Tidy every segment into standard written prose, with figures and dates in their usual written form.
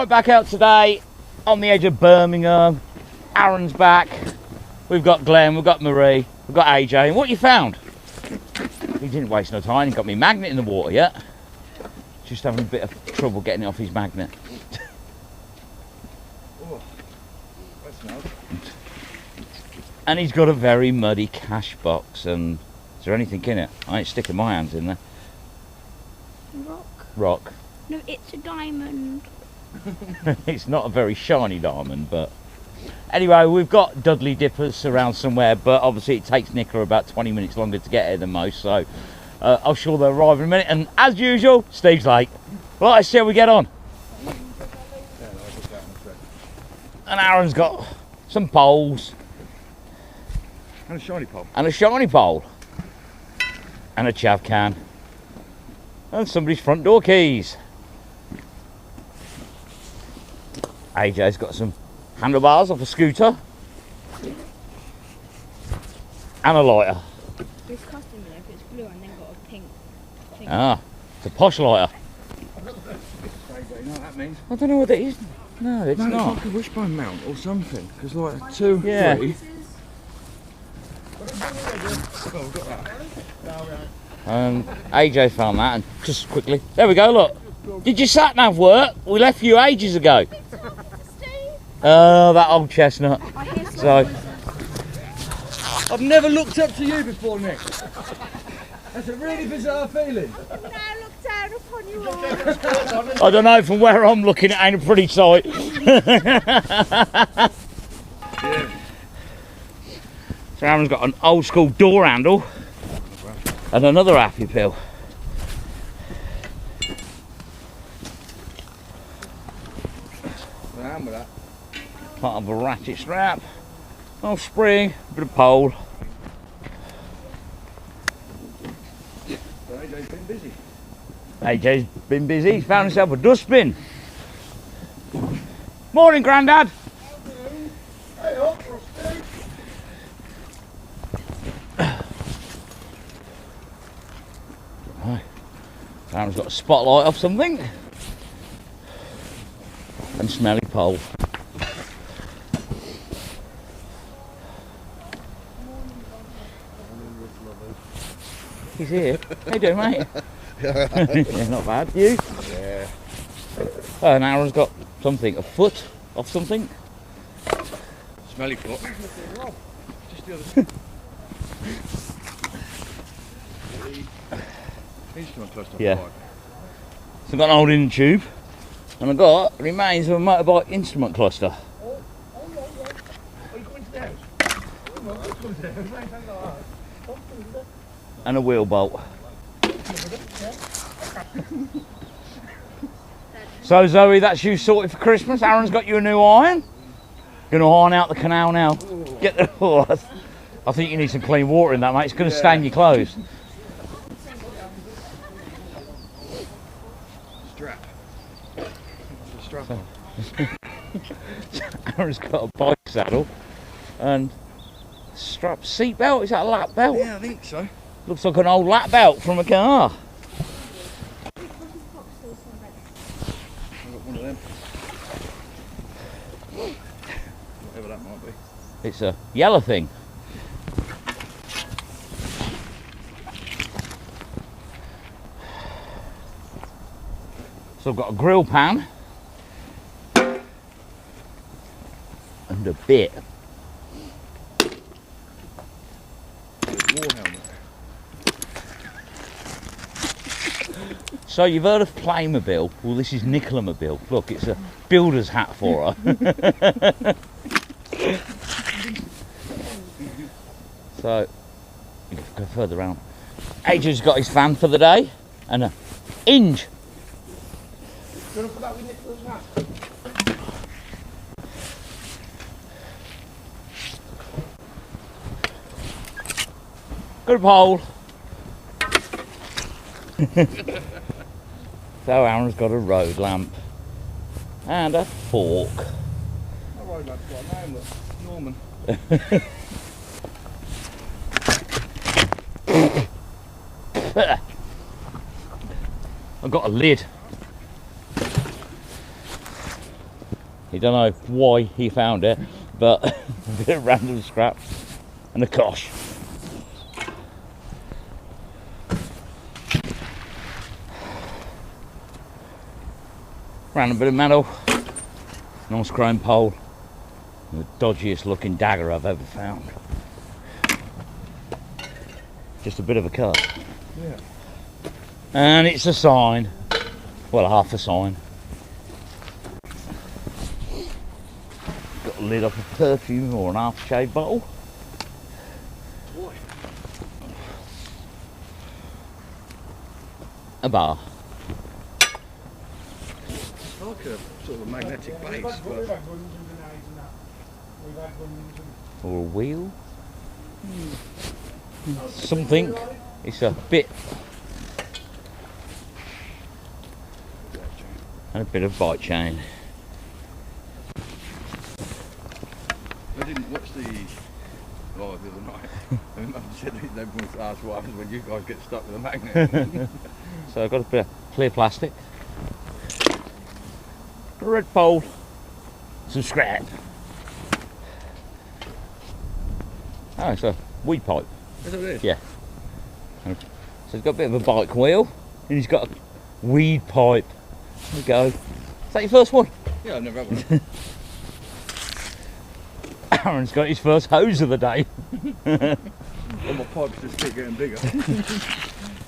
Right, back out today on the edge of Birmingham. Aaron's back. We've got Glenn, we've got Marie, we've got AJ. And what you found? He didn't waste no time. He got me magnet in the water yet. Just having a bit of trouble getting it off his magnet. Oh, that's nice. And he's got a very muddy cash box. And is there anything in it? I ain't sticking my hands in there. Rock. No, it's a diamond. It's not a very shiny diamond, but anyway, we've got Dudley dippers around somewhere, but obviously it takes Nicola about 20 minutes longer to get here than most, so I'm sure they'll arrive in a minute. And as usual, Steve's late. Right, let's see how we get on. And Aaron's got some poles. And a shiny pole. And a shiny pole. And a chav can. And somebody's front door keys. AJ's got some handlebars off a scooter. And a lighter. It's costing me if it's blue and then got a pink thing. Ah, it's a posh lighter. You know what that means? I don't know what it is. No, it's No, not. it's like a wishbone mount or something. Because like 2, Yeah. 3. Oh, we've got that. AJ found that, and just quickly, there we go, look. Did your sat nav work? We left you ages ago. Oh, that old chestnut. So, I've never looked up to you before, Nick. That's a really bizarre feeling. Now look down upon you all. I don't know, from where I'm looking, it ain't a pretty sight. Yeah. So Aaron's got an old school door handle and another happy pill. I am with that. Part of a ratchet strap, old spring, bit of pole. So AJ's been busy. AJ's been busy, he's found himself a dustbin. Morning, Grandad. Hey, up, Rusty. Right. Aaron's got a spotlight off something. And smelly pole. He's here. How you doing, mate? Yeah, not bad. You? Yeah. And Aaron's got something, a foot off something. Smelly foot. Just the other side. Instrument cluster. Yeah. So I've got an old in tube, and I've got remains of a motorbike instrument cluster. Are you going to the house? And a wheel bolt. So Zoe, that's you sorted for Christmas. Aaron's got you a new iron. Gonna iron out the canal now. Get the I think you need some clean water in that, mate. It's gonna stain your clothes. Strap. Strap So- on. Aaron's got a bike saddle and strap seat belt. Is that a lap belt? Yeah, I think so. Looks like an old lap belt from a car. I've got one of them. Whatever that might be. It's a yellow thing. So I've got a grill pan and a bit. War helmet. So you've heard of Playmobil? Well, this is Nicola-mobile. Look, it's a builder's hat for her. So, you can go further around. AJ's got his fan for the day and a hinge. Do you want to put that with Nicola's hat? Good pole. So Aaron's got a road lamp and a fork. My road lamp's got a name, look. Norman. I've got a lid. You don't know why he found it, but a bit of random scrap and a cosh. Random bit of metal, nice chrome pole, the dodgiest looking dagger I've ever found. Just a bit of a cut. Yeah. And it's a sign, well, half a sign. Got a lid off a perfume or an aftershave bottle. What? A bar. Like a sort of a magnetic base, but Or a wheel. Something. It's a bit. And a bit of bike chain. I didn't watch the live the other night. And Mum said that they wanted to ask what happens when you guys get stuck with a magnet. So I've got a bit of clear plastic. A red pole. Some scrap. Oh, it's a weed pipe. Is that what it is? Yeah. So he's got a bit of a bike wheel and he's got a weed pipe. There we go. Is that your first one? Yeah, I've never had one. Aaron's got his first hose of the day. All my pipes just keep getting bigger.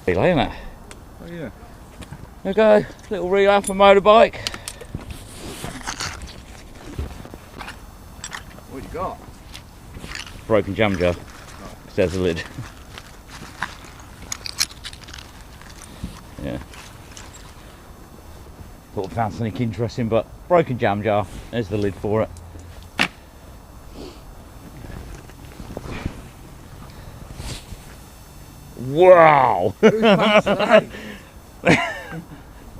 Relay, isn't it? Oh yeah. There we go. Little relay for motorbike. What you got? Broken jam jar. There's a lid. Yeah. Thought I found something interesting, but broken jam jar. There's the lid for it. Wow!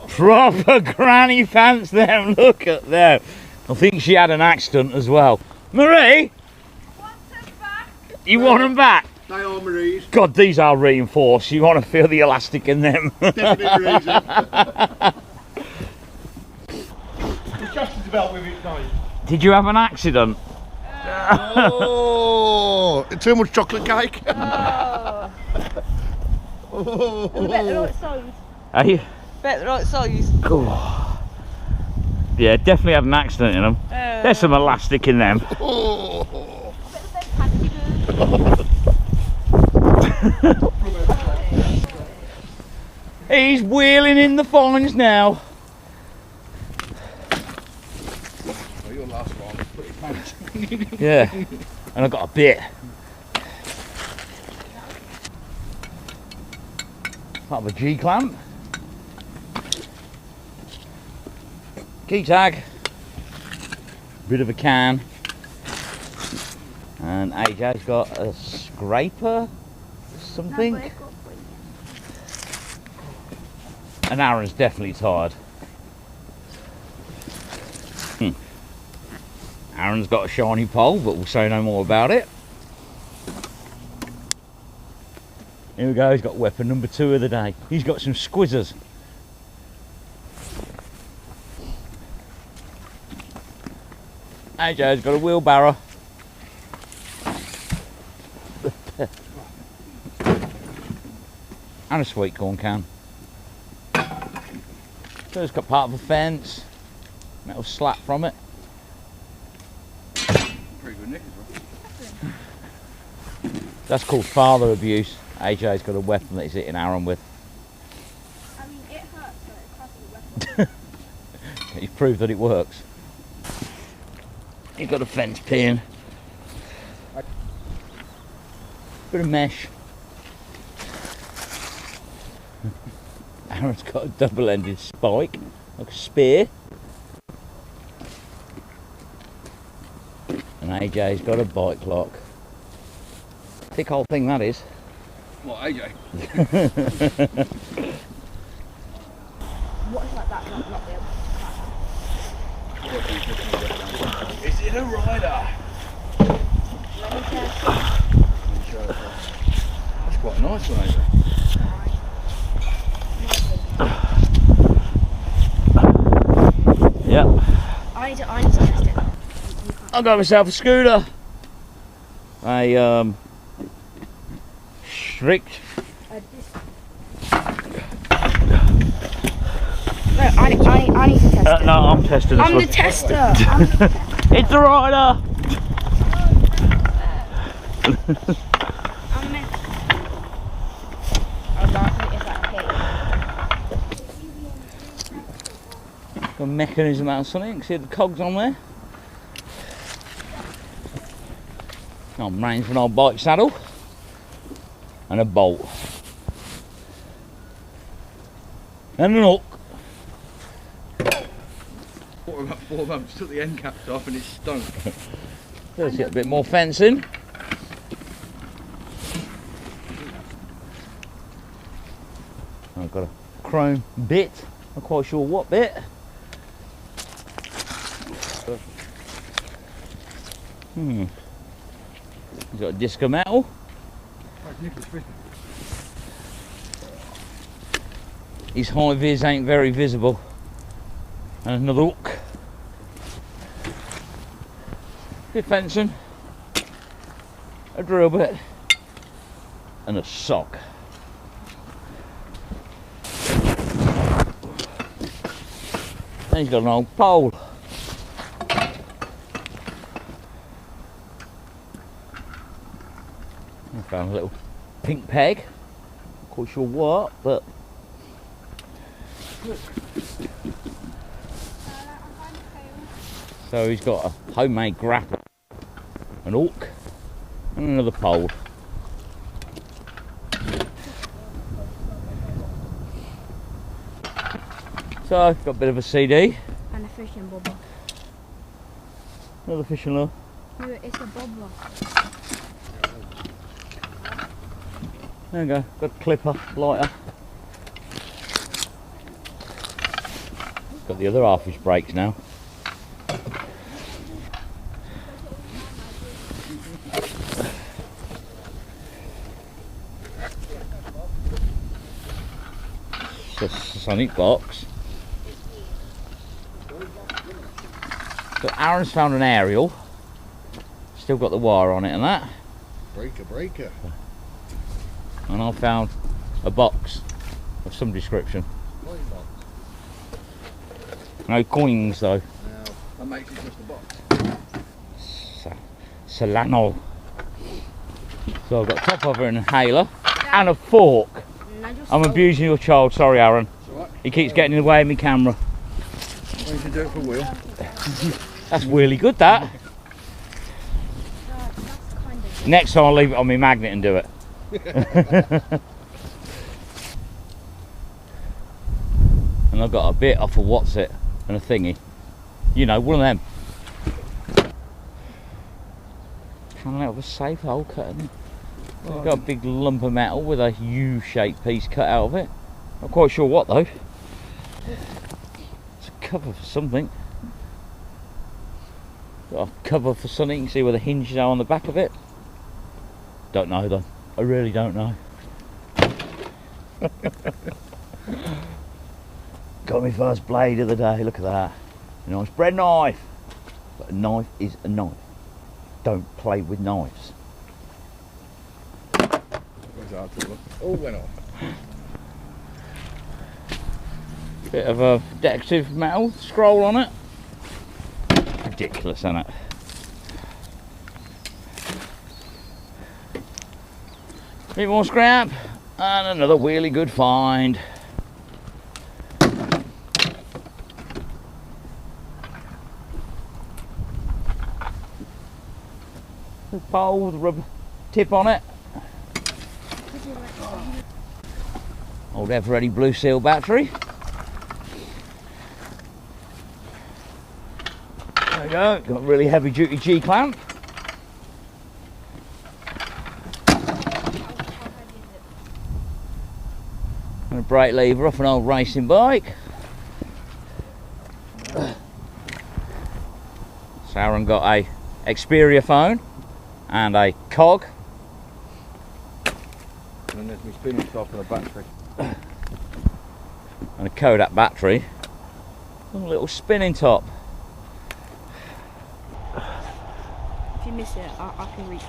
Proper granny pants them. Look at them. I think she had an accident as well. Marie, you want them back? They are Marie's. God, these are reinforced. You want to feel the elastic in them. Definitely reason. Just about with it, Dave. Did you have an accident? Oh, too much chocolate cake. Oh. I bet they're right size. Are you? Bet they're right size. Cool. Yeah, definitely had an accident in them. There's some elastic in them. He's wheeling in the fines now. Well, your last one was pretty fancy. Yeah, and I've got a bit. Part of a G clamp. Key tag. Bit of a can. And AJ's got a scraper, something. And Aaron's definitely tired. Aaron's got a shiny pole, but we'll say no more about it. Here we go, he's got weapon number 2 of the day. He's got some squizzers. AJ's got a wheelbarrow. And a sweet corn can. So it's got part of a fence, metal slat from it. Pretty good nick as well. That's called father abuse. AJ's got a weapon that he's hitting Aaron with. I mean, it hurts, but it costs a weapon. He's proved that it works. You've got a fence pin. Bit of mesh. Aaron's got a double-ended spike, like a spear. And AJ's got a bike lock. Thick old thing that is. What, AJ? What is like that? Not the Is it a rider? Let me check. That's quite a nice one, AJ. Yep. I need to Let's test it. I got myself a scooter. A strict. No, I need to test it. No, I'm testing this I'm one. the tester. I'm the tester. It's the rider. I'm meant. I'm not if I Got a mechanism out of something. You can see the cogs on there. I'm range for an old bike saddle and a bolt and an hook. What about 4 months, took the end caps off and it's stunk. Let's get a bit more fencing. I've got a chrome bit, not quite sure what bit. He's got a disc of metal. His high vis ain't very visible. And another hook. Bit fencing. A drill bit. And a sock. And he's got an old pole. I found a little pink peg. Not quite sure what, but so he's got a homemade grapple, an hook, and another pole. So I've got a bit of a CD. And a fishing bobber. Another fishing lure. No, it's a bobber. There we go. Got a clipper, lighter. Got the other half his brakes now. It's a Sonic box. So Aaron's found an aerial. Still got the wire on it and that. Breaker. And I found a box of some description. No coins though. Now, that makes it just a box. Solano. So I've got a top over an inhaler and a fork. I'm abusing your child, sorry Aaron. Right. He keeps getting in the way of my camera. Why don't you do it for wheel? That's really good that. Next time I'll leave it on my magnet and do it. And I've got a bit off of what's it and a thingy. You know, one of them. Coming out of a safe hole cut in it. It's got a big lump of metal with a U-shaped piece cut out of it. Not quite sure what though. It's a cover for something. Got a cover for something. You can see where the hinges are on the back of it. Don't know though. I really don't know. Got my first blade of the day. Look at that. A nice bread knife. But a knife is a knife. Don't play with knives. Oh, went off. Bit of a decorative metal scroll on it. Ridiculous, isn't it? Bit more scrap and another really good find. The pole with a rubber tip on it. Old ever ready blue seal battery. There we go, got a really heavy duty G clamp. And a brake lever off an old racing bike. So Aaron got a Xperia phone and a cog. And there's my spinning top and a battery. And a Kodak battery. And a little spinning top. if you miss it, I can reach it.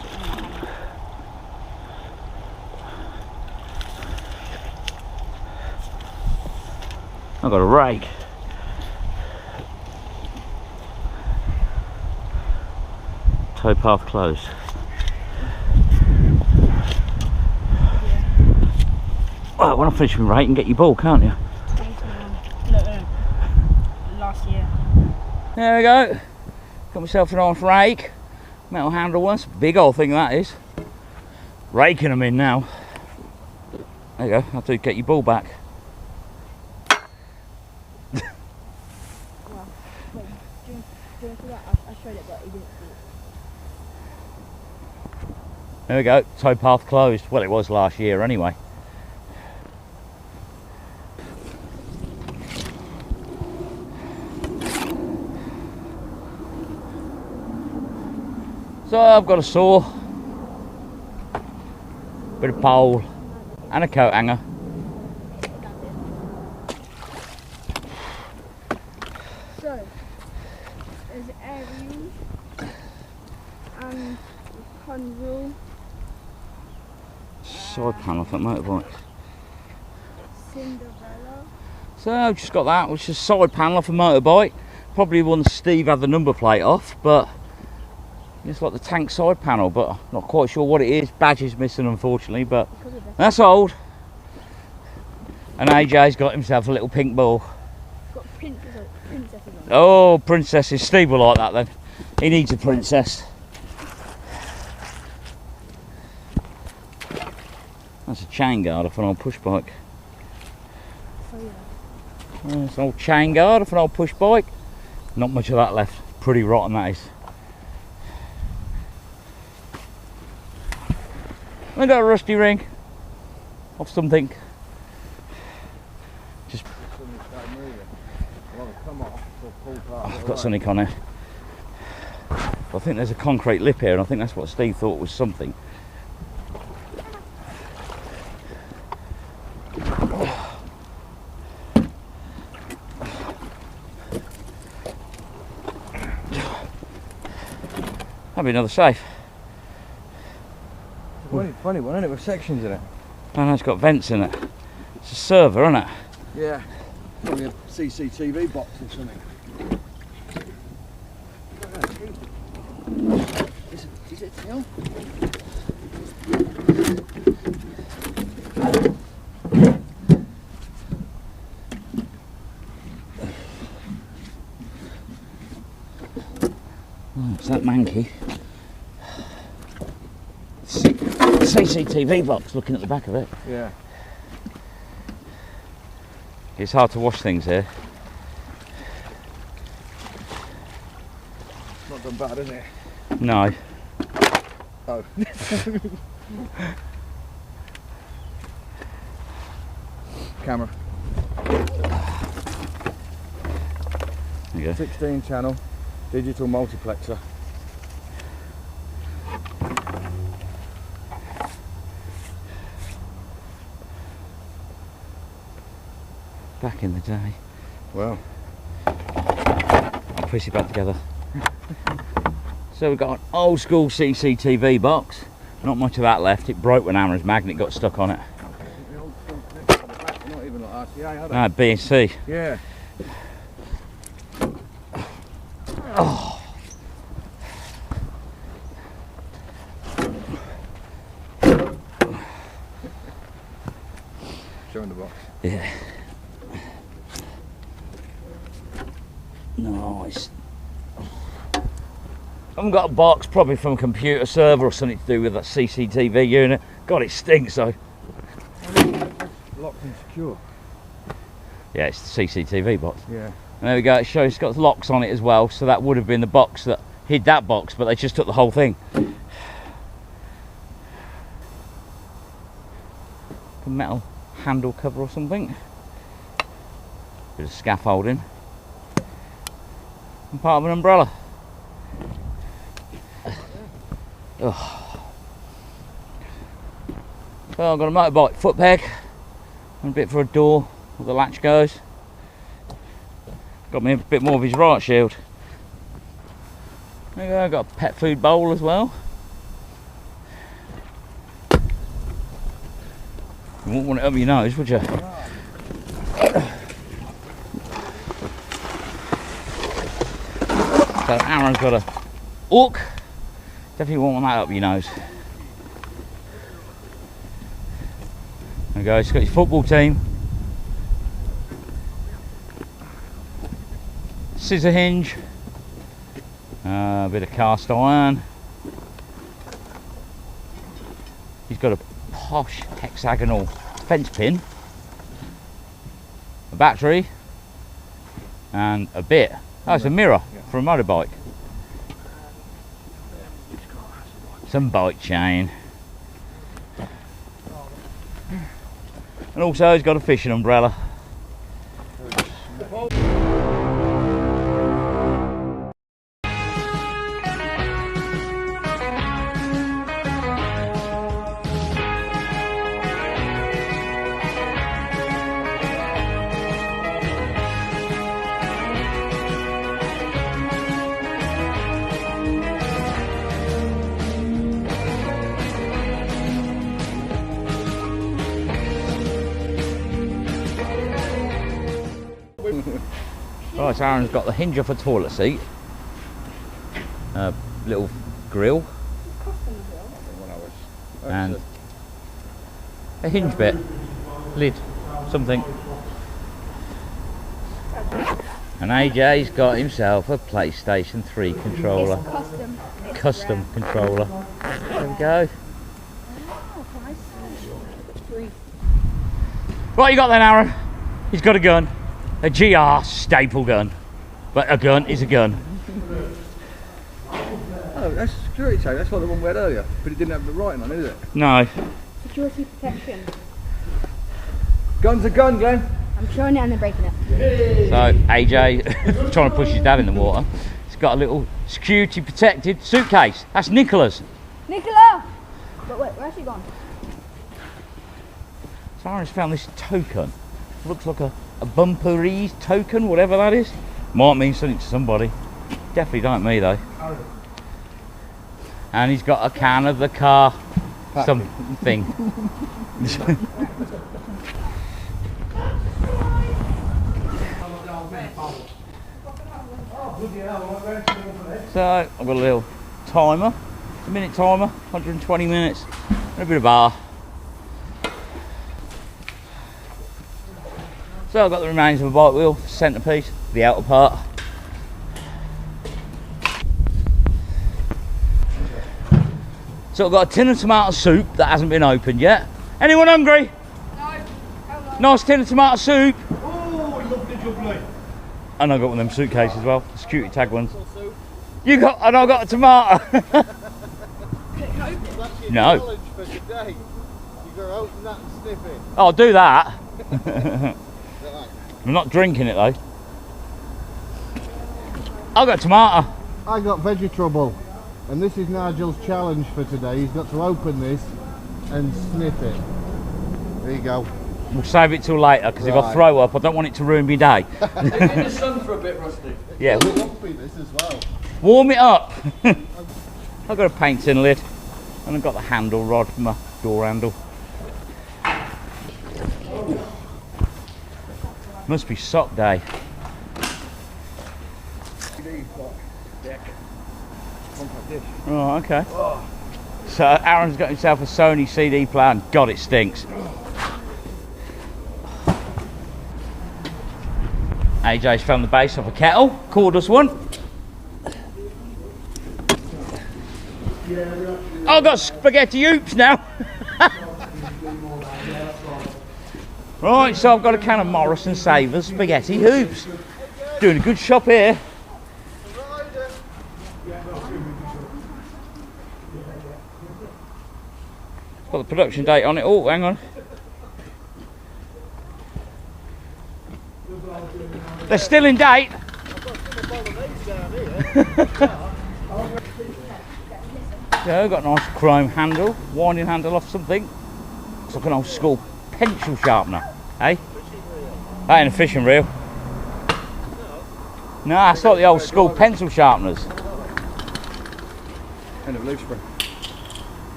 I've got a rake. Towpath closed. Well, when I finish my rake, you can get your ball, can't you? 2021. No, last year. There we go. Got myself a nice rake. Metal handle one. It's a big old thing that is. Raking them in now. There you go. I'll do get your ball back. Well, wait, do you want to that? I showed it, but he didn't see it. There we go. Towpath closed. Well, it was last year anyway. So I've got a saw, bit of pole, and a coat hanger. So, there's aerial and control. Side panel for motorbike. Cinderella. So I've just got that, which is side panel off a motorbike. Probably one Steve had the number plate off, but it's like the tank side panel, but I'm not quite sure what it is. Badge is missing, unfortunately, but that's old. And AJ's got himself a little pink ball. Got princesses on. Oh, princesses. Steve will like that then. He needs a princess. That's a chain guard off an old push bike. So yeah. That's an old chain guard off an old push bike. Not much of that left. Pretty rotten that is. I got a rusty ring off something. Just I've got something on it. I think there's a concrete lip here, and I think that's what Steve thought was something. That'd be another safe. Funny one, isn't it? With sections in it. And it's got vents in it. It's a server, isn't it? Yeah. Probably a CCTV box or something. Is it till? Oh, it's that manky. CCTV box, looking at the back of it. Yeah. It's hard to wash things here. Not done bad, is it? No. Oh. Camera. There you go. 16 channel, digital multiplexer. Back in the day. Well. I'll piece it back together. So we've got an old school CCTV box. Not much of that left. It broke when Amra's magnet got stuck on it. The old stuff next to the back, they're not even like RCA, are they? Ah, B&C. Yeah. Oh. Showing the box. Yeah. Nice. I've got a box, probably from a computer server or something to do with that CCTV unit. God, it stinks though. Locked and secure. Yeah, it's the CCTV box. Yeah. And there we go, it shows it's got locks on it as well, so that would have been the box that hid that box, but they just took the whole thing. A metal handle cover or something. Bit of scaffolding. And part of an umbrella. Oh. So I've got a motorbike foot peg and a bit for a door where the latch goes. Got me a bit more of his right shield. There you go, I've got a pet food bowl as well. You wouldn't want it up your nose, would you? So Aaron's got a hook. Definitely won't want that up your nose. There you go, he's got his football team. Scissor hinge. A bit of cast iron. He's got a posh hexagonal fence pin. A battery. And a bit. Oh, it's a mirror for a motorbike. Some bike chain. And also he's got a fishing umbrella. Right, so Aaron's got the hinge off a toilet seat, little grill, and a hinge bit, lid, something. And AJ's got himself a PlayStation 3 controller. It's Custom controller. There we go. What you got then, Aaron? He's got a gun. A GR staple gun. But a gun is a gun. Oh, that's a security tag. That's like the one we had earlier. But it didn't have the writing on, is it? No. security protection. Gun's a gun, Glenn. I'm throwing it and then breaking it. So AJ trying to push his dad in the water. He's got a little security protected suitcase. That's Nicola's. Nicola! But wait, where's she gone? So Aaron's found this token. Looks like a bumperies token, whatever that is. Might mean something to somebody. Definitely don't me though. And he's got a can of the car something. So I've got a little timer, a minute timer, 120 minutes, and a bit of bar. So I've got the remains of a bike wheel, centrepiece, the outer part. So I've got a tin of tomato soup that hasn't been opened yet. Anyone hungry? No. Nice tin of tomato soup. Oh, lovely, lovely. And I've got one of them suitcases as well, the security tag ones. You got, and I've got a tomato. No. Challenge for today. You gotta open that and sniff it. I'll do that. I'm not drinking it though. I've got a tomato. I got veggie trouble, and this is Nigel's challenge for today. He's got to open this and sniff it. There you go. We'll save it till later because if I throw up, I don't want it to ruin my day. In the sun for a bit, Rusty. Yeah. It's lumpy, this as well. Warm it up. I've got a paint tin lid, and I've got the handle rod for my door handle. Must be sock day. Oh, okay. So Aaron's got himself a Sony CD player, and God, it stinks. AJ's found the base of a kettle, cordless one. I've got spaghetti hoops now. Right, so I've got a can of Morrison Savers spaghetti hoops. Doing a good shop here. It's got the production date on it. Oh, hang on. They're still in date. Yeah, I've got a nice chrome handle, winding handle off something. Looks like an old school pencil sharpener, eh? That ain't a fishing reel. No, it's like the old school pencil sharpeners. End of leaf spring.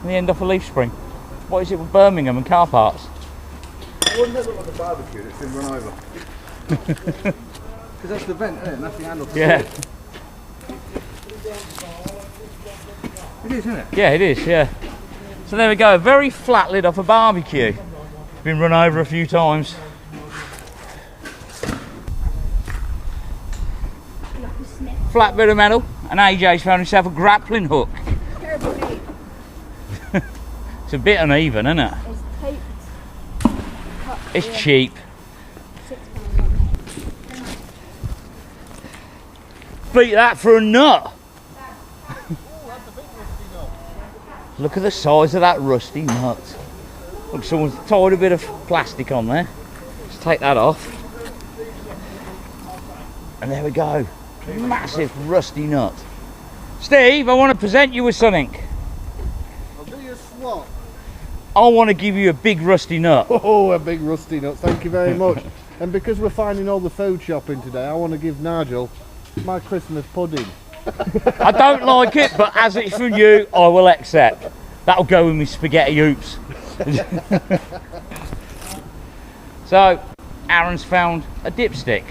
The end off a leaf spring. What is it with Birmingham and car parts? Wouldn't that look like a barbecue that's been run over? Because that's the vent, isn't it? And that's the handle. Yeah. It is, isn't it? Yeah, it is, yeah. So there we go, very flat lid off a barbecue. Been run over a few times. Flat bit of metal, and AJ's found himself a grappling hook. Terrible name. It's a bit uneven, isn't it? It's taped. Cut It's here. cheap. £6. Beat that for a nut. Look at the size of that rusty nut. Look, someone's tied a bit of plastic on there. Let's take that off. And there we go. Massive rusty nut. Steve, I want to present you with something. I'll do you a swap. I want to give you a big rusty nut. Oh, a big rusty nut. Thank you very much. And because we're finding all the food shopping today, I want to give Nigel my Christmas pudding. I don't like it, but as it's from you, I will accept. That'll go with me spaghetti hoops. So, Aaron's found a dipstick.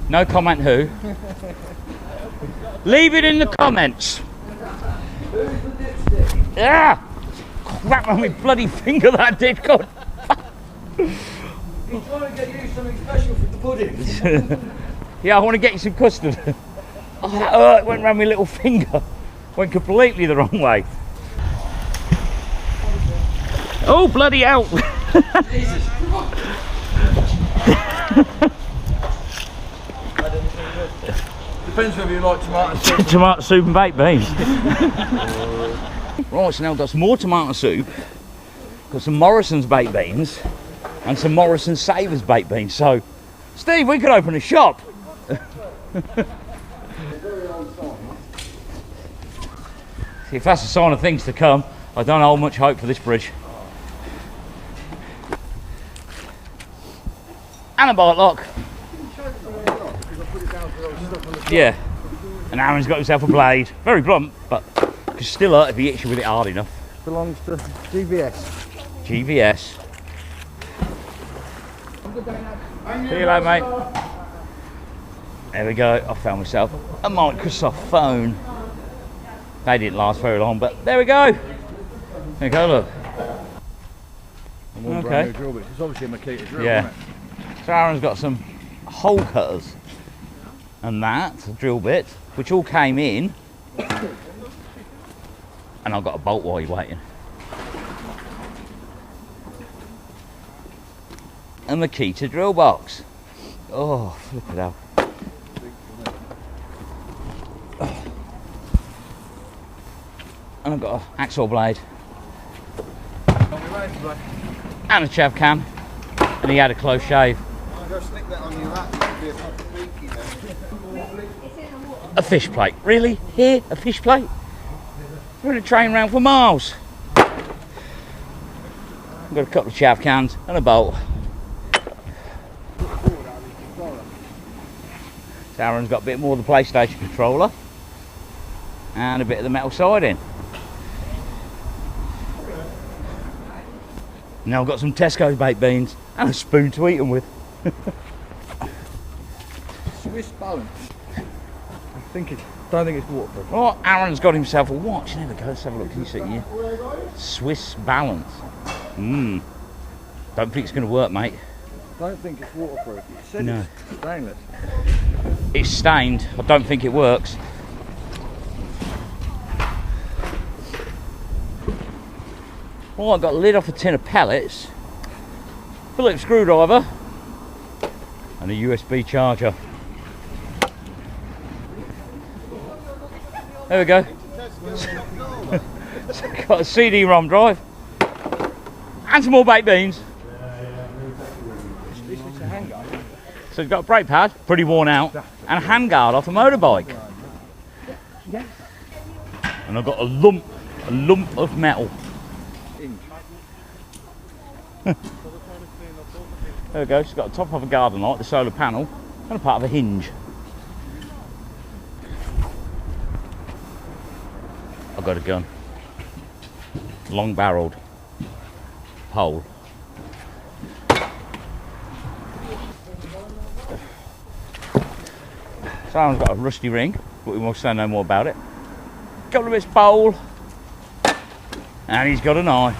No comment who. Leave it in the comments. Who's the dipstick? Yeah. Crap on my bloody finger that did. God. He's trying to get you something special for the pudding. Yeah, I want to get you some custard. Oh, that hurt. Went round my little finger. Went completely the wrong way. Oh, bloody hell. Jesus. Depends whether you like tomato soup. Tomato soup and baked beans. Right, so now I've got some more tomato soup, got some Morrison's baked beans, and some Morrison Savers baked beans. So, Steve, we could open a shop. If that's a sign of things to come, I don't hold much hope for this bridge. And a bite lock. Yeah. And Aaron's got himself a blade. Very blunt, but could still hurt if he hits you with it hard enough. Belongs to GVS. GVS. See you later, mate. There we go. I found myself a Microsoft phone. They didn't last very long, but there we go. There you go, look. One Okay. brand new drill bit. It's obviously a Makita drill, Yeah. isn't it? So Aaron's got some hole cutters and that, a drill bit, which all came in. And I've got a bolt while you're waiting. A Makita drill box. Oh, flip it out. And I've got an axle blade and a chav cam, and he had a close shave. I'll go stick that on your lap. It'll be a bit freaky then. A fish plate, really? Here, a fish plate? We're going to train around for miles. I've got a couple of chav cans and a bolt. So Aaron's got a bit more of the PlayStation controller and a bit of the metal siding. Now I've got some Tesco's baked beans and a spoon to eat them with. Swiss balance. Don't think it's waterproof. Oh, Aaron's got himself a watch. There we go. Let's have a look. Can you see it here? Swiss balance. Don't think it's going to work, mate. Don't think it's waterproof. It said No. it's stainless. It's stained. I don't think it works. Well, I've got a lid off a tin of pellets, Phillips screwdriver, and a USB charger. There we go. Got a CD-ROM drive and some more baked beans. This is a handguard. So it's got a brake pad, pretty worn out, and a handguard off a motorbike. And I've got a lump of metal. There we go, she's got the top of a garden light, the solar panel, and a part of a hinge. got a gun. Long barreled pole. So Aaron's got a rusty ring, but we won't say no more about it. Couple of bits pole. And he's got a knife.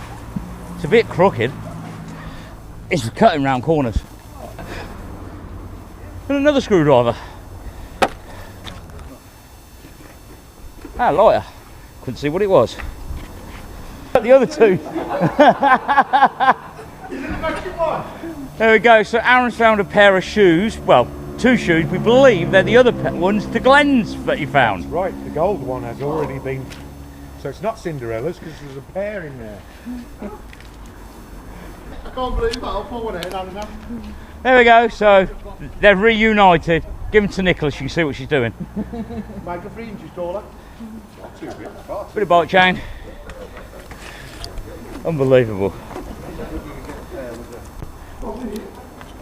It's a bit crooked. It's for cutting round corners. And another screwdriver. Ah, lighter. Couldn't see what it was. But the other two. There we go. So Aaron's found a pair of shoes. Well, 2 shoes. We believe they're the other ones to Glenn's that he found. Right, the gold one has already been. So it's not Cinderella's because there's a pair in there. I can't believe that. I'll pull one in, I don't know. There we go. So they're reunited. Give them to Nicholas. You can see what she's doing. Make her 3 inches taller. Not too big. Bit of bike chain. Unbelievable.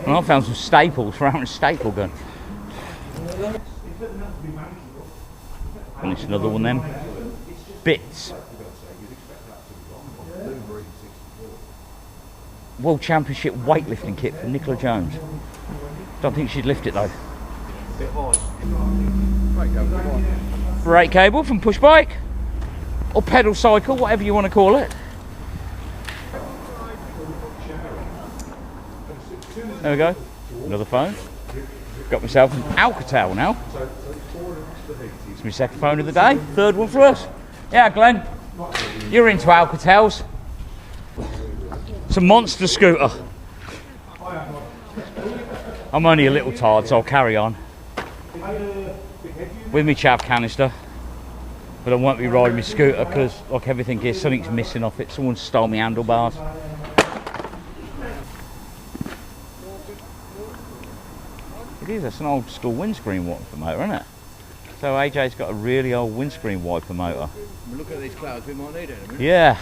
And I found some staples for Aaron's staple gun. And it's another one then. Bits. World Championship weightlifting kit for Nicola Jones. Don't think she'd lift it though. Brake cable from push bike or pedal cycle, whatever you want to call it. There we go. Another phone. Got myself an Alcatel now. It's my second phone of the day. Third one for us. Yeah, Glenn. You're into Alcatels. It's a monster scooter. I'm only a little tired, so I'll carry on. With me chav canister. But I won't be riding my scooter because, like everything here, something's missing off it. Someone stole my handlebars. It is, that's an old school windscreen wiper motor, isn't it? So AJ's got a really old windscreen wiper motor. Look at these clouds, we might need it in a minute. Yeah,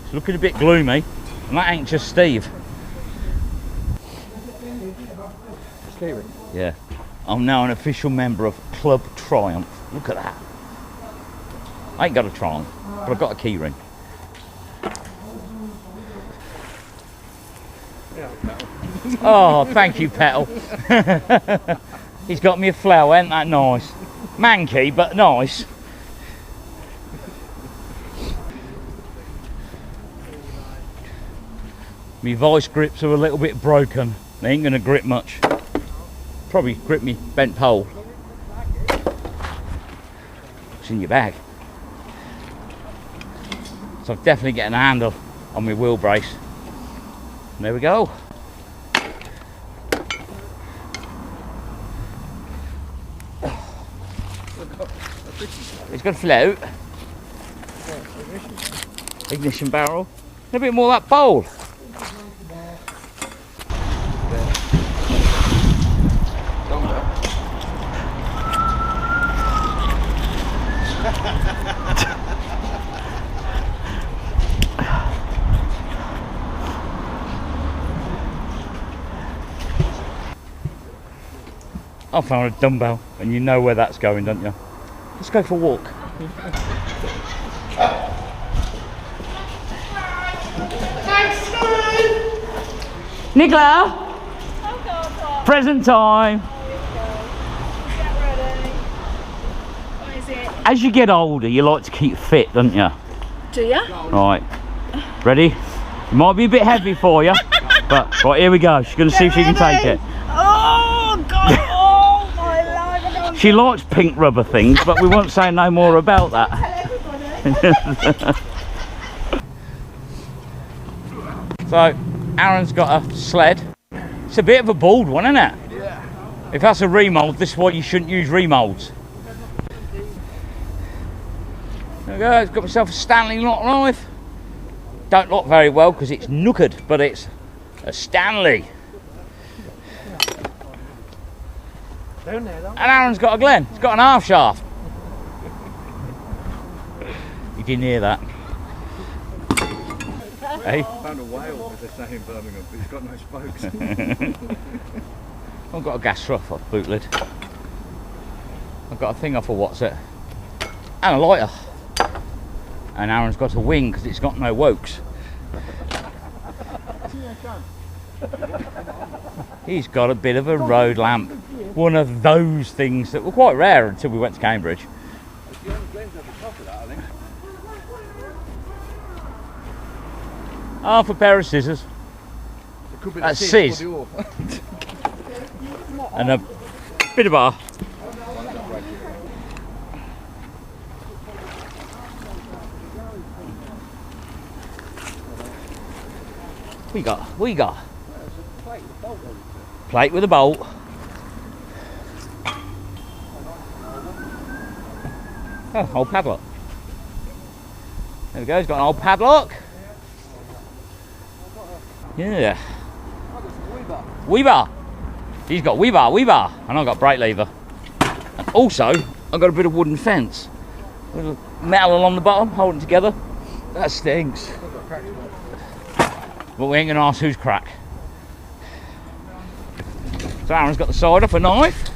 it's looking a bit gloomy, and that ain't just Steve. Steering. Yeah, I'm now an official member of Club Triumph. Look at that. I ain't got a Triumph, but I've got a key ring. Oh, thank you, Petal. He's got me a flower, ain't that nice? Manky, but nice. My vice grips are a little bit broken. They ain't gonna grip much. Probably grip me bent pole. It's in your bag. So I'm definitely getting a handle on my wheel brace. And there we go. It's got a float. Ignition barrel. A bit more of that bowl. I found a dumbbell, and you know where that's going, don't you? Let's go for a walk. Nicola! Present time! Get ready. What is it? As you get older, you like to keep fit, don't you? Do ya? Right. Ready? It might be a bit heavy for you, but right, here we go. She's going to see if she can take it. Oh, God! Oh, my life! I don't She likes pink rubber things, but we won't say no more about that. tell everybody. So, Aaron's got a sled. It's a bit of a bald one, isn't it? Yeah. If that's a remold, this is why you shouldn't use remolds. There we go, it's got myself a Stanley lock knife. Don't lock very well because it's knookered, but it's a Stanley. Down there, though. And Aaron's got a Glen. He's got an half shaft. You didn't hear that. Hey? Found a whale, as they say in Birmingham, but it's got no spokes. I've got a gas trough off boot lid. I've got a thing off of what's it? And a lighter. And Aaron's got a wing because it's got no wokes. He's got a bit of a road lamp. One of those things that were quite rare until we went to Cambridge. Half a pair of scissors. That's scissors. And a bit of bar. We got plate with a bolt. Oh, old padlock. There we go, he's got an old padlock. Yeah. Weber. He's got Weber. And I've got brake lever. And also, I've got a bit of wooden fence. With metal along the bottom, holding together. That stinks. But we ain't gonna ask who's crack. So Aaron's got the side off a knife.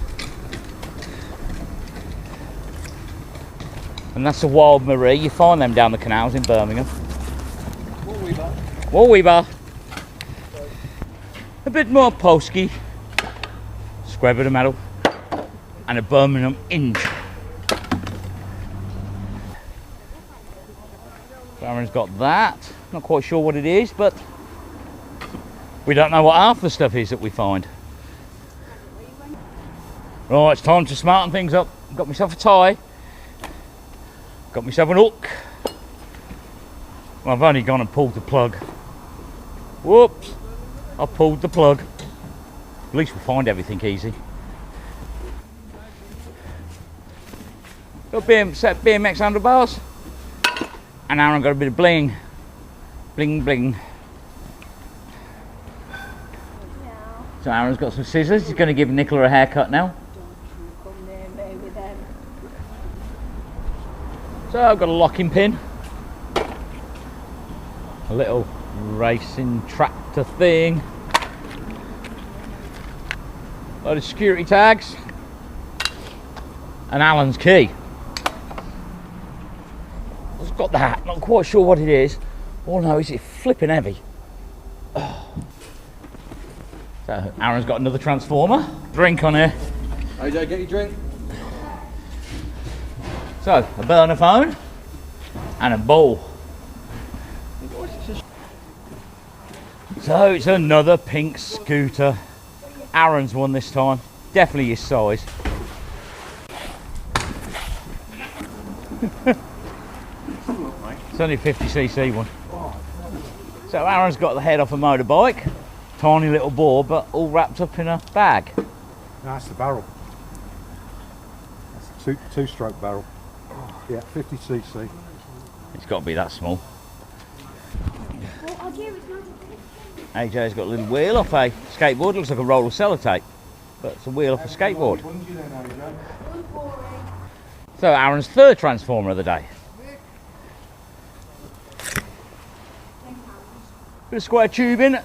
And that's a Wild Marie. You find them down the canals in Birmingham. War Weber. A bit more Polski. Square bit of metal. And a Birmingham inch. So Aaron's got that. Not quite sure what it is, but we don't know what half the stuff is that we find. Right, it's time to smarten things up. Got myself a tie. Got myself an hook. Well, I've only gone and pulled the plug. Whoops, I pulled the plug. At least we'll find everything easy. Got set BMX handlebars. And Aaron got a bit of bling. Bling, bling. So Aaron's got some scissors. He's going to give Nicola a haircut now. So I've got a locking pin. A little racing tractor thing. A load of security tags. And Allen's key. I've got that. Not quite sure what it is. All I know is it's flipping heavy. Oh. So Aaron's got another transformer. Drink on here. AJ, get your drink. So, a burner phone and a bowl. So, it's another pink scooter. Aaron's one this time. Definitely his size. It's only a 50cc one. So, Aaron's got the head off a motorbike. Tiny little board, but all wrapped up in a bag. No, that's the barrel. That's a two-stroke barrel. Yeah, 50cc. It's got to be that small. AJ's got a little wheel off a skateboard. Looks like a roll of sellotape, but it's a wheel off a skateboard. So Aaron's third transformer of the day. Bit of square tubing.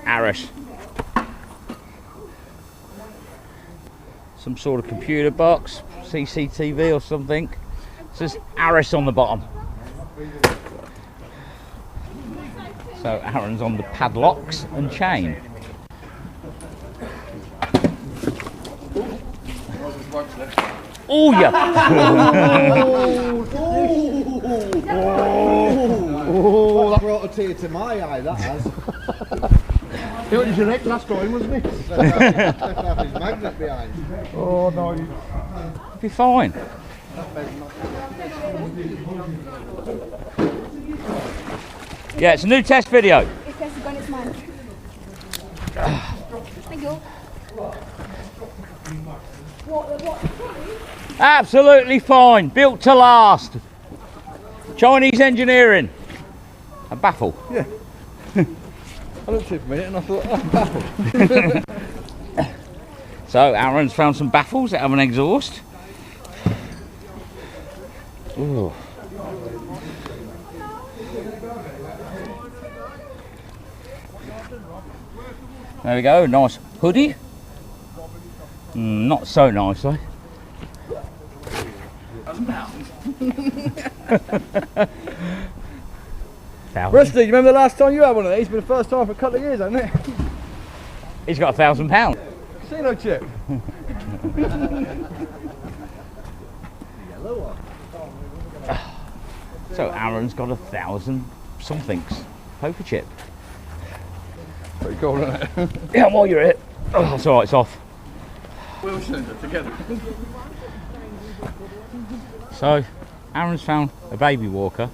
Aris. Some sort of computer box, CCTV or something. It says Aris on the bottom. So Aaron's on the padlocks and chain. Oh yeah! Oh, that brought a tear to my eye, that has. It was your neck last time, wasn't it? Left half his magnet behind. Oh no. It'll be fine. Yeah, it's a new test video. If there's a gun, it's mine. Thank you. What? Absolutely fine. Built to last. Chinese engineering. A baffle. Yeah. I looked at it for a minute and I thought, oh, baffle. So Aaron's found some baffles that have an exhaust. Ooh. There we go, nice hoodie. Not so nice though. £1,000. Rusty, you remember the last time you had one of these? It's been the first time for a couple of years, hasn't it? He's got £1,000. Casino chip. So Aaron's got 1,000 somethings poker chip. Pretty cool, isn't it? Yeah, while you're at it. Oh, it's alright, it's off. Wheel cylinder together. So Aaron's found a baby walker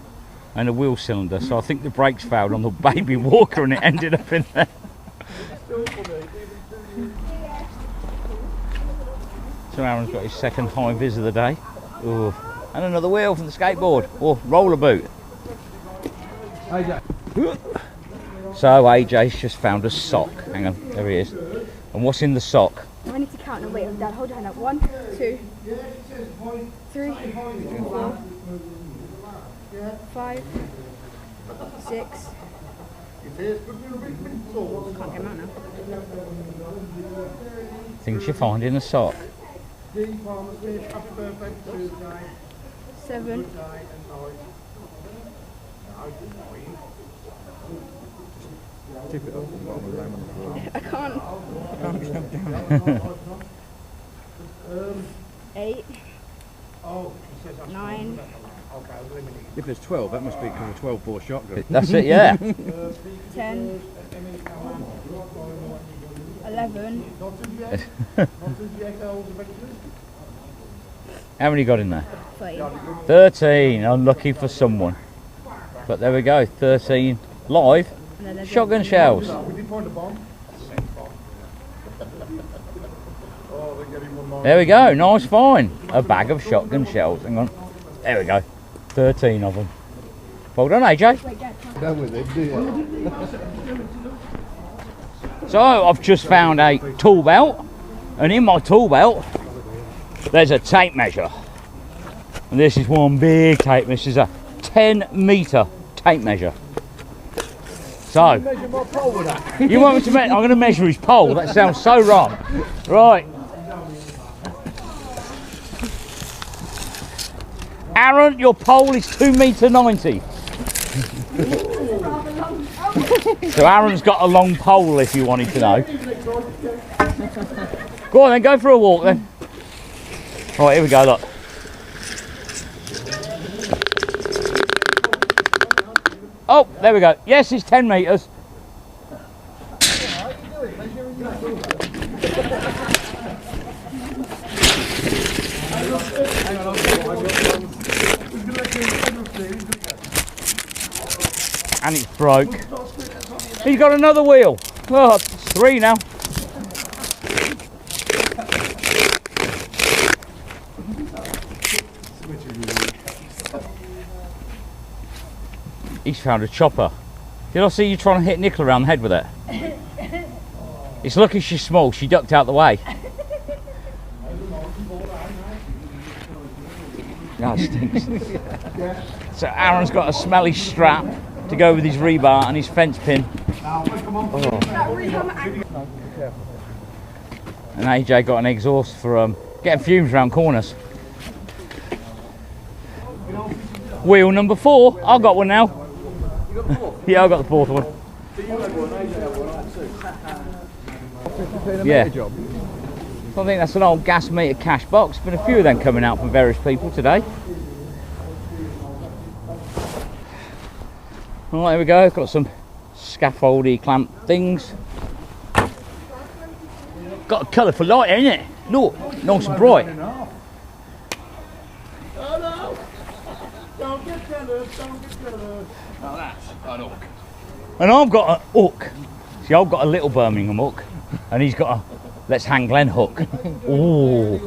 and a wheel cylinder, so I think the brakes failed on the baby walker and it ended up in there. So Aaron's got his second high vis of the day. Ooh. And another wheel from the skateboard, or roller boot. So AJ's just found a sock. Hang on, there he is. And what's in the sock? I need to count and wait on Dad. Hold your hand up. 1, 2, 3, 4, 5, 6. Can't get him out now. Things you find in a sock. 7. Tip it up. I can't. 8. 9. If there's 12, that must be because of 12 bore shotgun. That's it, yeah. 10. 11. How many got in there? 13. 13, unlucky for someone. But there we go, 13 live shotgun shells. There we go, nice find. A bag of shotgun shells. Hang on. There we go. 13 of them. Well done, AJ. Done with it, do you? So I've just found a tool belt, and in my tool belt there's a tape measure. And this is one big tape. This is a 10-metre tape measure. So you want me to measure? I'm going to measure his pole. That sounds so wrong. Right. Aaron, your pole is 2.90 m. So Aaron's got a long pole if you wanted to know. Go on then, go for a walk then. Right, here we go, look. Oh, there we go. Yes, it's 10 metres. And it's broke. He's got another wheel. Oh, it's 3 now. He's found a chopper. Did I see you trying to hit Nicola around the head with it? It's lucky she's small, she ducked out the way. No, it stinks. So Aaron's got a smelly strap to go with his rebar and his fence pin. Oh. And AJ got an exhaust for getting fumes around corners. Wheel number 4. I've got one now. Yeah, I've got the 4th one. Yeah. I think that's an old gas meter cash box. Been a few of them coming out from various people today. Right, here we go. Got some scaffoldy clamp things. Got a colourful light, ain't it? Look, nice and bright. Now that's an hook. And I've got a hook. See, I've got a little Birmingham hook, and he's got a Let's Hang Glen hook. Ooh.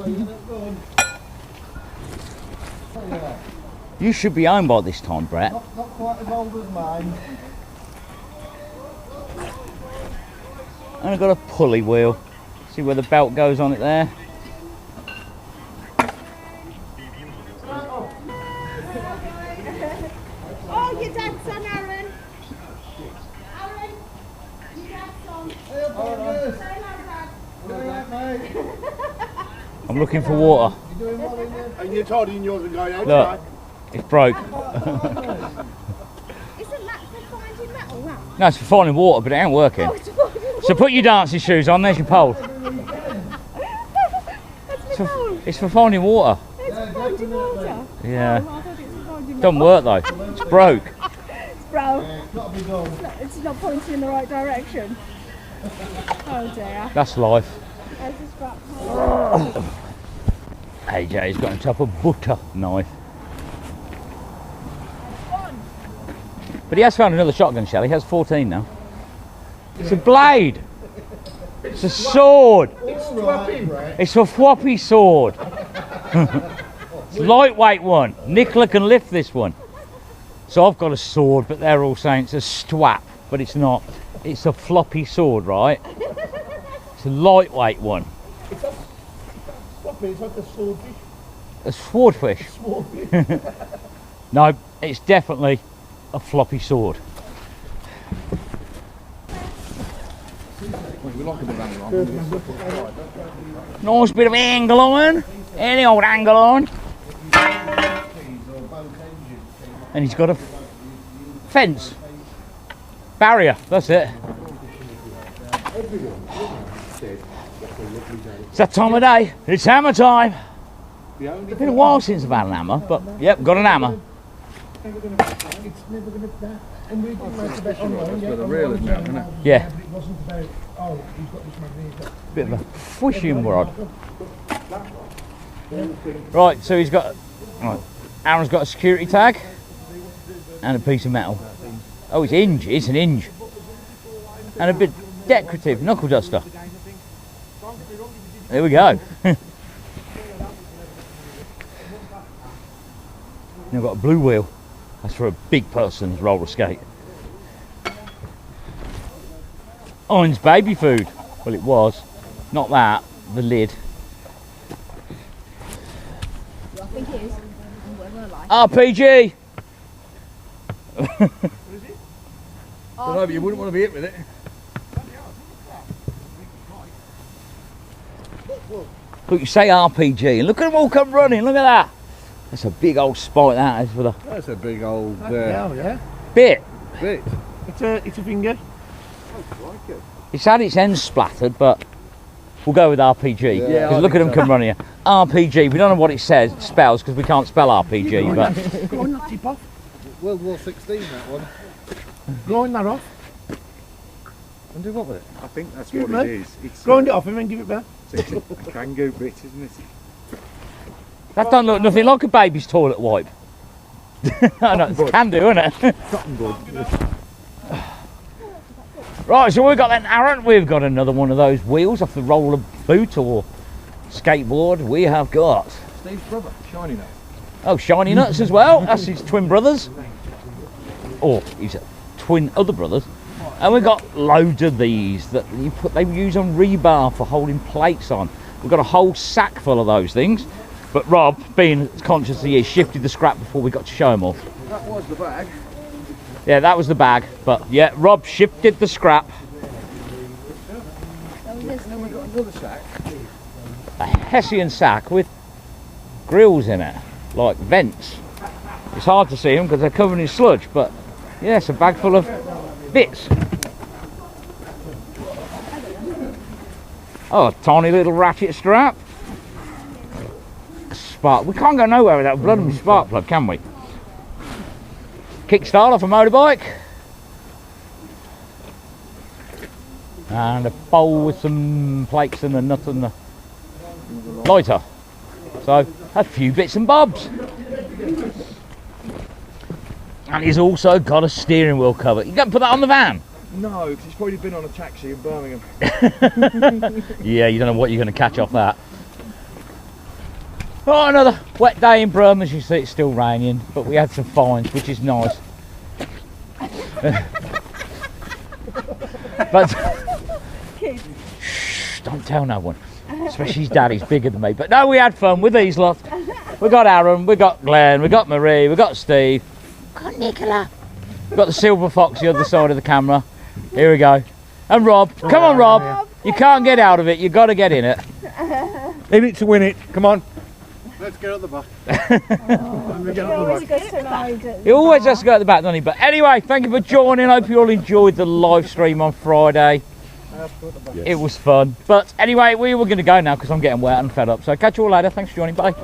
You should be home by this time, Brett. Not quite as old as mine. And I've got a pulley wheel. See where the belt goes on it there? Oh, your dad's son, Aaron. Aaron, your dad. I'm looking for water. And you're tidying yours and going Look, outside. it's broke. Isn't that for finding metal now? No, it's for finding water, but it ain't working. Oh, it's for finding water. So put your dancing shoes on, there's your pole. That's my pole. It's for finding water. It's for finding water. Yeah. Oh, I thought it was for finding Doesn't metal. work though. It's broke. Bro, It's got to be done. it's not pointing in the right direction. Oh dear. That's life. There's a scrap. AJ's got himself a butter knife. But he has found another shotgun shell. He has 14 now. It's a blade. It's a sword. It's a floppy sword. It's a lightweight one. Nicola can lift this one. So I've got a sword, but they're all saying it's a strap, but it's not. It's a floppy sword, right? It's a lightweight one. It's like a swordfish. A swordfish. No, it's definitely a floppy sword. We like a bit of angle on. Nice bit of angle on. Any old angle on. And he's got a fence. Barrier, that's it. It's that time of day. It's hammer time. It's been a while since I've had an hammer, but yep, got an hammer. It's never going to that. And we didn't make a bet online. That's where the reel is now, isn't it? Yeah, But it wasn't about, oh, he's got this magnet. bit of a fishing rod. Right, so he's got. Right, Aaron's got a security tag and a piece of metal. Oh, it's hinge. It's an hinge. And a bit decorative knuckle duster. There we go. Now I've got a blue wheel. That's for a big person's roller skate. Owen's baby food. Well, it was. Not that. The lid. I think it is. I'm gonna lie. RPG. I know, but you wouldn't want to be hit with it. Look, you say RPG, and look at them all come running. Look at that. That's a big old spike. That is for the That's a big old Yeah. bit. bit. It's a finger. It's had its ends splattered, but we'll go with RPG. Yeah, Because I look at them think so. come running here. RPG. We don't know what it spells because we can't spell RPG. But Grind that tip off. World War 16, that one. Grind that off. And do what with it? I think that's Good, what mate. it is. It's Grind it off and then give it back. it's a Kangoo bit, isn't it? that don't look nothing like a baby's toilet wipe. I know, it can do, isn't it? Cotton bud. Right, so we've got then, Aaron. We've got another one of those wheels off the roller boot or skateboard. We have got. Steve's brother, Shiny Nut. Oh, Shiny Nuts as well. That's his twin brothers. Or his twin other brothers. And we've got loads of these that they use on rebar for holding plates on. We've got a whole sack full of those things. But Rob, being as conscious as he is, shifted the scrap before we got to show him off. That was the bag. Yeah, that was the bag. But yeah, Rob shifted the scrap. And then we got another sack. A Hessian sack with grills in it, like vents. It's hard to see them because they're covered in sludge, but yeah, it's a bag full of bits. Oh, a tiny little ratchet strap. A spark. We can't go nowhere without bloody spark plug, can we? Kickstart off a motorbike. And a bowl with some plates and a nut and a lighter. So a few bits and bobs. And he's also got a steering wheel cover. You can't put that on the van. No, because it's probably been on a taxi in Birmingham. Yeah, you don't know what you're going to catch off that. Oh, another wet day in Birmingham. As you see, it's still raining, but we had some fines, which is nice. But shh, don't tell no one. Especially his daddy's bigger than me. But no, we had fun with these lot. We got Aaron, we got Glenn, we got Marie, we got Steve, we got Nicola. We got the silver fox the other side of the camera. Here we go. And Rob. Come on, Rob. You can't get out of it. You got to get in it. In it to win it. Come on. Let's get at the back. He always has to go at the back, doesn't he? But anyway, thank you for joining. Hope you all enjoyed the live stream on Friday. It was fun. But anyway, we were going to go now because I'm getting wet and fed up. So catch you all later. Thanks for joining. Bye.